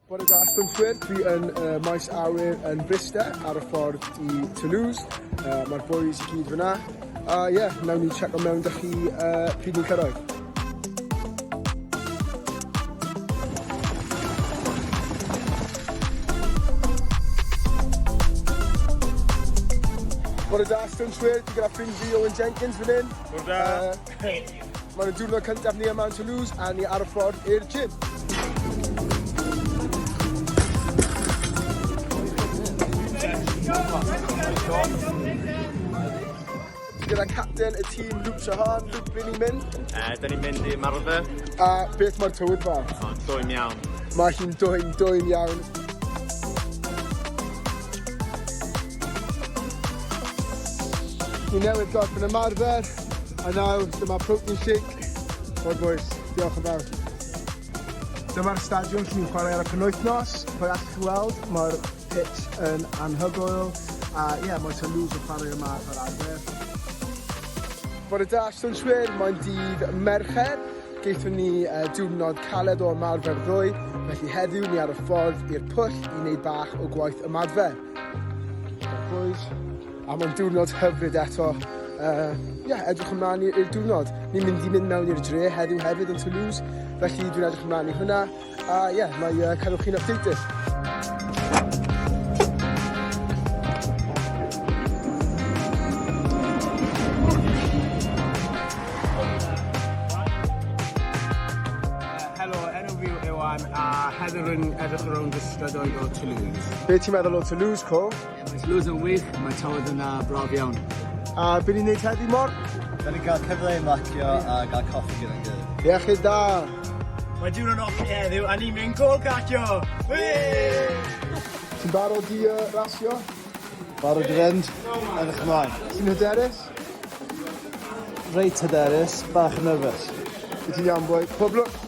Bore da, Stwnsh Sadwrn. Dwi yn maes awyr yn Bryste ar y ffordd i Toulouse. Mae'r boys i gyd fyna. Nawn ni check o mewn da chi pryd ni'n cyrraedd. Bore da, Stwnsh Sadwrn. Dwi gyda ffrind fi Owen Jenkins fan hyn. Bore da. Mae'n y diwrnod cyntaf ni yma yn Toulouse a ni ar y ffordd i'r gym. Gyda capten y tîm Luke Shahan, Luke, be ni'n mynd? Da ni'n mynd i ymarfer. A beth mae'r tywydd fa? Dwym iawn. Mae hi'n dwym iawn. Ni newydd gorffen ymarfer, a nawr dyma protein shake. O'r boys, diolch yn fawr. Dyma'r stadiwm lle ni'n chwarae ar y penwythnos. Fe allwch chi weld, mae'r pitch yn anhygoel. A mae Toulouse yn chwarae yma ar arfer. Bore da, Stwnsh Sadwrn, mae'n dydd Mercher. Geithon ni diwrnod caled o ymarfer ddoe. Felly heddiw ni ar y ffordd i'r pwll i wneud bach o gwaith ymarfer. A mae'n diwrnod hyfryd eto. Edrych ymlaen i'r diwrnod. Ni'n mynd mewn i'r dre heddiw hefyd yn Toulouse. Felly dwi'n edrych ymlaen i hwnna. Mae cadwch chi'n updated. Heather yn edrych ar ôl strydoedd o Toulouse. Be ti'n meddwl o Toulouse, Co? Mae Toulouse yn wych, mae tywydd yn braf iawn. A be ni'n neud heddi, Mor? Da ni'n cael cyfle i macio a gael coffi gyda'n gilydd. Iechyd da! Mae diwrnod ochr heddiw a ni'n mynd gol catio! Ti'n barod i rasio? Barod i fynd, edrych ymlaen. Ti'n hyderus? Reit hyderus, bach yn nerfus. Ti'n iawn, boi. Pob lwc!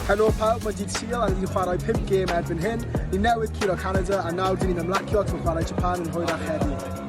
Helo pawb, mae dydd Sul a ni'n chwarae 5 gêm erbyn hyn. Ni newydd curo Canada a nawr dyn ni'n ymlacio trwy chwarae Japan yn hwyrach heddi.